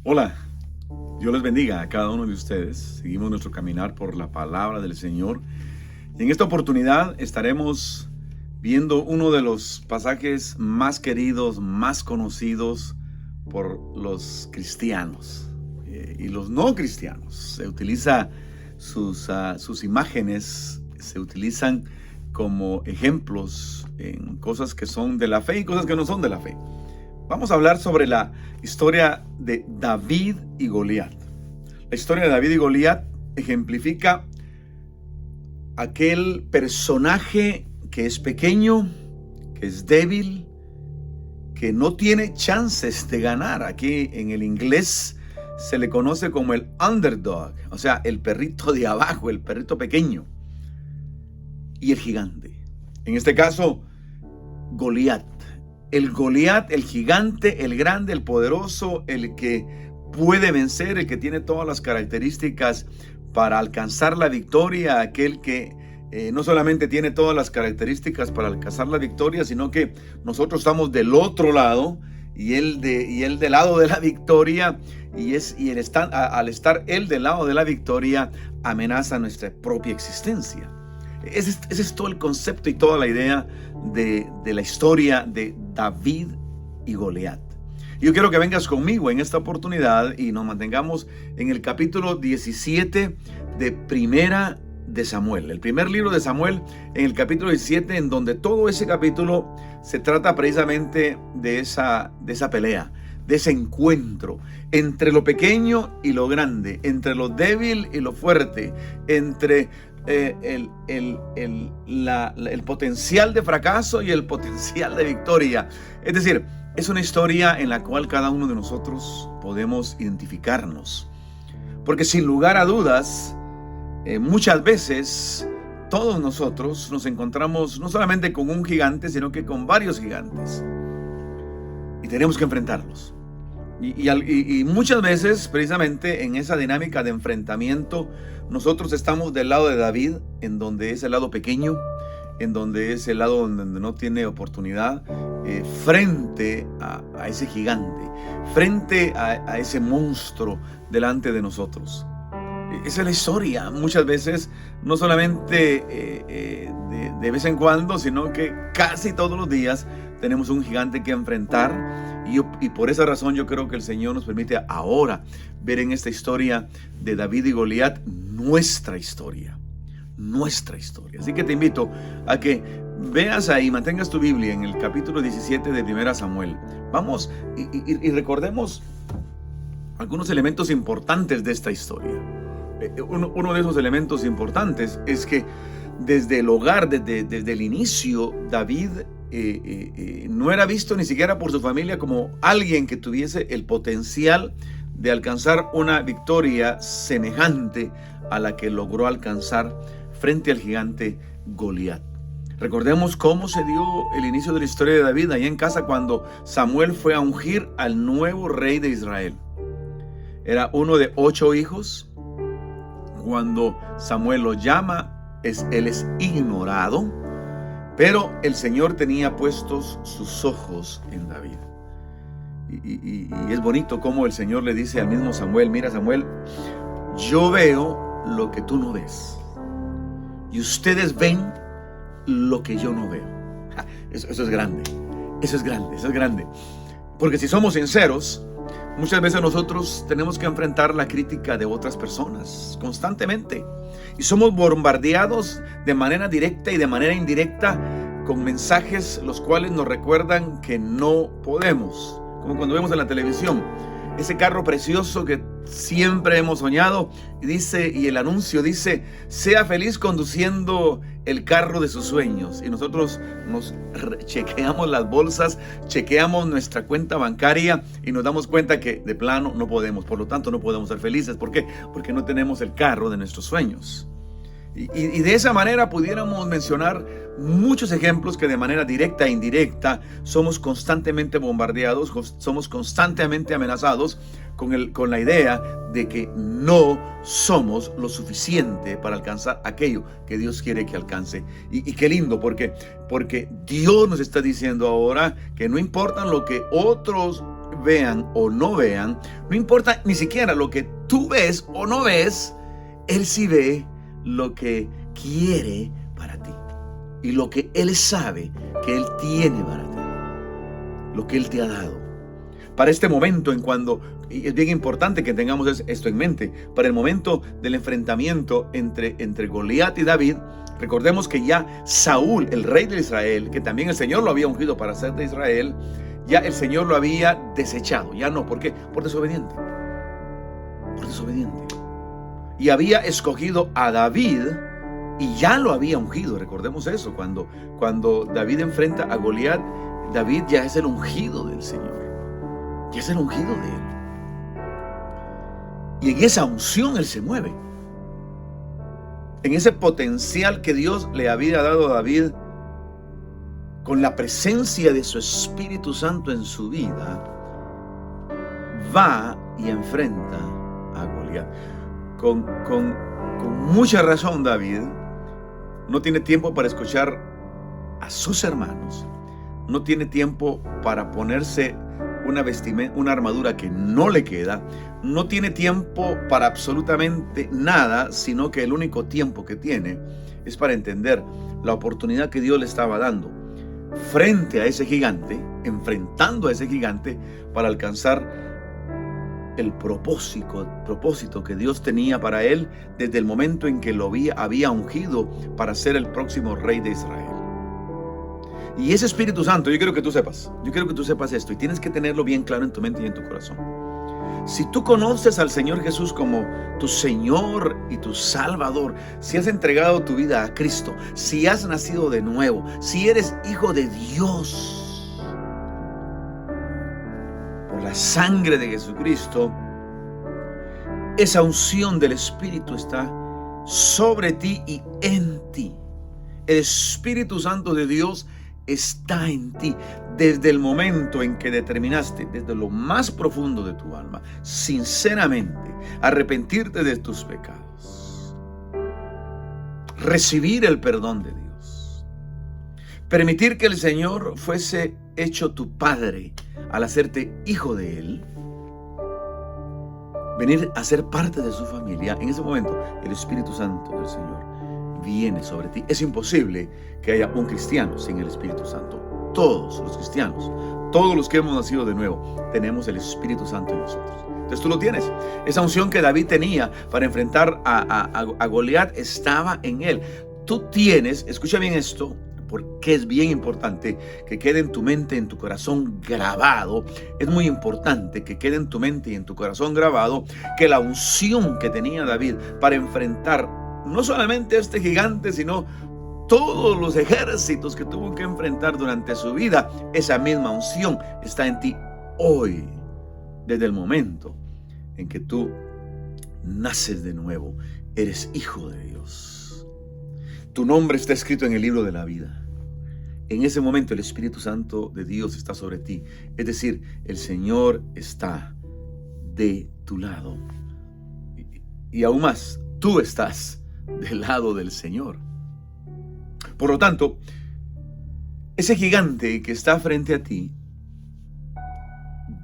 Hola, Dios les bendiga a cada uno de ustedes. Seguimos nuestro caminar por la palabra del Señor. Y en esta oportunidad estaremos viendo uno de los pasajes más queridos, más conocidos por los cristianos y los no cristianos. Se utiliza sus imágenes, se utilizan como ejemplos en cosas que son de la fe y cosas que no son de la fe. Vamos a hablar sobre la historia de David y Goliat. La historia de David y Goliat ejemplifica aquel personaje que es pequeño, que es débil, que no tiene chances de ganar. Aquí en el inglés se le conoce como el underdog, o sea, el perrito de abajo, el perrito pequeño, y el gigante. En este caso, Goliat. El Goliat, el gigante, el grande, el poderoso, el que puede vencer, el que tiene todas las características para alcanzar la victoria, aquel que no solamente tiene todas las características para alcanzar la victoria, sino que nosotros estamos del otro lado y él del lado de la victoria, al estar él del lado de la victoria, amenaza nuestra propia existencia. Ese es todo el concepto y toda la idea de la historia de David y Goliat. Yo quiero que vengas conmigo en esta oportunidad y nos mantengamos en el capítulo 17 de Primera de Samuel. El primer libro de Samuel, en el capítulo 17, en donde todo ese capítulo se trata precisamente de esa pelea, de ese encuentro entre lo pequeño y lo grande, entre lo débil y lo fuerte, entre el potencial de fracaso y el potencial de victoria. Es decir, es una historia en la cual cada uno de nosotros podemos identificarnos, porque sin lugar a dudas, muchas veces todos nosotros nos encontramos no solamente con un gigante, sino que con varios gigantes, y tenemos que enfrentarlos. Y muchas veces, precisamente en esa dinámica de enfrentamiento, nosotros estamos del lado de David, en donde es el lado pequeño, en donde es el lado donde no tiene oportunidad, frente a ese gigante, frente a ese monstruo delante de nosotros. Esa es la historia. Muchas veces, no solamente de vez en cuando, sino que casi todos los días tenemos un gigante que enfrentar. Y por esa razón yo creo que el Señor nos permite ahora ver en esta historia de David y Goliat nuestra historia. Así que te invito a que veas ahí, mantengas tu Biblia en el capítulo 17 de Primera Samuel. Vamos y recordemos algunos elementos importantes de esta historia. Uno de esos elementos importantes es que desde el hogar, desde el inicio, David no era visto ni siquiera por su familia como alguien que tuviese el potencial de alcanzar una victoria semejante a la que logró alcanzar frente al gigante Goliat. Recordemos cómo se dio el inicio de la historia de David allá en casa cuando Samuel fue a ungir al nuevo rey de Israel. Era uno de 8 hijos. Cuando Samuel lo llama, él es ignorado, pero el Señor tenía puestos sus ojos en David. Y es bonito cómo el Señor le dice al mismo Samuel: mira, Samuel, yo veo lo que tú no ves, y ustedes ven lo que yo no veo. Eso es grande, eso es grande. Porque si somos sinceros, muchas veces nosotros tenemos que enfrentar la crítica de otras personas constantemente. Y somos bombardeados de manera directa y de manera indirecta con mensajes los cuales nos recuerdan que no podemos. Como cuando vemos en la televisión ese carro precioso que siempre hemos soñado y el anuncio dice: sea feliz conduciendo el carro de sus sueños. Y nosotros nos chequeamos las bolsas, chequeamos nuestra cuenta bancaria y nos damos cuenta que de plano no podemos. Por lo tanto, no podemos ser felices. ¿Por qué? Porque no tenemos el carro de nuestros sueños. Y de esa manera pudiéramos mencionar muchos ejemplos que de manera directa e indirecta somos constantemente bombardeados, somos constantemente amenazados con la idea de que no somos lo suficiente para alcanzar aquello que Dios quiere que alcance. Y qué lindo, porque Dios nos está diciendo ahora que no importa lo que otros vean o no vean, no importa ni siquiera lo que tú ves o no ves, Él sí ve lo que quiere para ti y lo que Él sabe que Él tiene para ti, lo que Él te ha dado. Para este momento, y es bien importante que tengamos esto en mente, para el momento del enfrentamiento entre Goliat y David, recordemos que ya Saúl, el rey de Israel, que también el Señor lo había ungido para ser de Israel, ya el Señor lo había desechado. Ya no, ¿por qué? Por desobediente. Por desobediente. Y había escogido a David y ya lo había ungido. Recordemos eso, cuando David enfrenta a Goliat, David ya es el ungido del Señor. Ya es el ungido de Él. Y en esa unción Él se mueve. En ese potencial que Dios le había dado a David, con la presencia de su Espíritu Santo en su vida, va y enfrenta a Goliat. Con mucha razón, David no tiene tiempo para escuchar a sus hermanos. No tiene tiempo para ponerse una armadura que no le queda. No tiene tiempo para absolutamente nada, sino que el único tiempo que tiene es para entender la oportunidad que Dios le estaba dando frente a ese gigante, enfrentando a ese gigante para alcanzar el propósito que Dios tenía para él desde el momento en que lo había ungido para ser el próximo rey de Israel. Y ese Espíritu Santo, yo quiero que tú sepas esto, y tienes que tenerlo bien claro en tu mente y en tu corazón. Si tú conoces al Señor Jesús como tu Señor y tu Salvador, si has entregado tu vida a Cristo, si has nacido de nuevo, si eres hijo de Dios por la sangre de Jesucristo, esa unción del Espíritu está sobre ti y en ti. El Espíritu Santo de Dios está en ti desde el momento en que determinaste, desde lo más profundo de tu alma, sinceramente arrepentirte de tus pecados, recibir el perdón de Dios, permitir que el Señor fuese hecho tu Padre al hacerte hijo de Él, venir a ser parte de su familia. En ese momento el Espíritu Santo del Señor viene sobre ti. Es imposible que haya un cristiano sin el Espíritu Santo. Todos los cristianos, todos los que hemos nacido de nuevo, tenemos el Espíritu Santo en nosotros. Entonces tú lo tienes. Esa unción que David tenía para enfrentar a Goliat estaba en él. Tú tienes, escucha bien esto, porque es bien importante que quede en tu mente, en tu corazón grabado. Es muy importante que quede en tu mente y en tu corazón grabado que la unción que tenía David para enfrentar no solamente a este gigante, sino todos los ejércitos que tuvo que enfrentar durante su vida, esa misma unción está en ti hoy, desde el momento en que tú naces de nuevo, eres hijo de Dios. Tu nombre está escrito en el libro de la vida. En ese momento el Espíritu Santo de Dios está sobre ti. Es decir, el Señor está de tu lado. Y aún más, tú estás del lado del Señor. Por lo tanto, ese gigante que está frente a ti,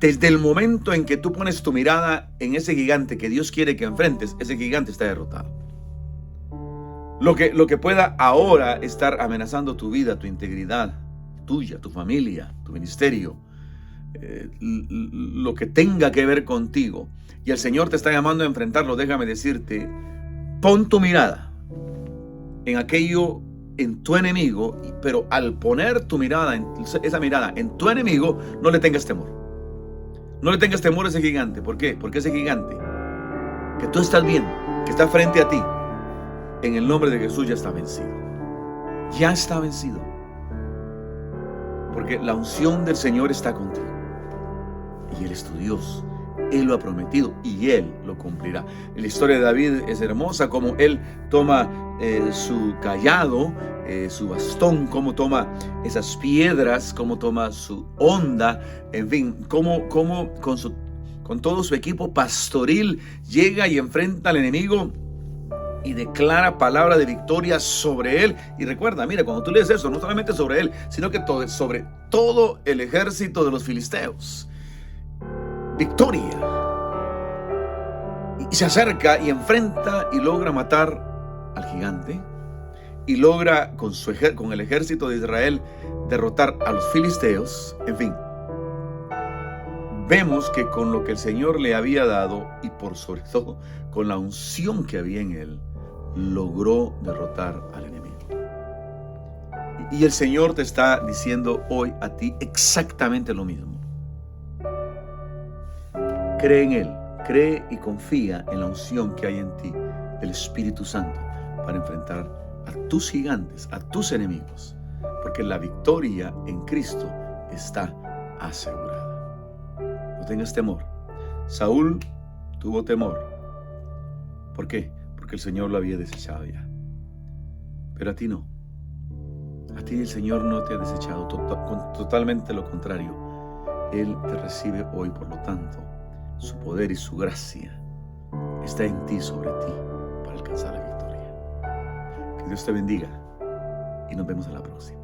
desde el momento en que tú pones tu mirada en ese gigante que Dios quiere que enfrentes, ese gigante está derrotado. Lo que pueda ahora estar amenazando tu vida, tu integridad, tuya, tu familia, tu ministerio, lo que tenga que ver contigo, y el Señor te está llamando a enfrentarlo, déjame decirte, pon tu mirada en aquello, en tu enemigo, pero al poner tu mirada, esa mirada en tu enemigo, no le tengas temor. No le tengas temor a ese gigante. ¿Por qué? Porque ese gigante que tú estás viendo, que está frente a ti, en el nombre de Jesús ya está vencido. Ya está vencido. Porque la unción del Señor está contigo. Y Él es tu Dios. Él lo ha prometido y Él lo cumplirá. La historia de David es hermosa, como él toma su cayado, su bastón, cómo toma esas piedras, cómo toma su honda, en fin, cómo con todo su equipo pastoril llega y enfrenta al enemigo y declara palabra de victoria sobre él. Y recuerda, mira, cuando tú lees eso, no solamente sobre él, sino que sobre todo el ejército de los filisteos. victoria. Y se acerca y enfrenta y logra matar al gigante. Y logra con el ejército de Israel derrotar a los filisteos. En fin, vemos que con lo que el Señor le había dado y por sobre todo con la unción que había en él, logró derrotar al enemigo. Y el Señor te está diciendo hoy a ti exactamente lo mismo. Cree en Él, cree y confía en la unción que hay en ti del Espíritu Santo para enfrentar a tus gigantes, a tus enemigos, porque la victoria en Cristo está asegurada. No tengas temor. Saúl tuvo temor. ¿Por qué? Porque el Señor lo había desechado ya. Pero a ti no. A ti el Señor no te ha desechado, totalmente lo contrario. Él te recibe hoy, por lo tanto, su poder y su gracia está en ti, sobre ti, para alcanzar la victoria. Que Dios te bendiga y nos vemos en la próxima.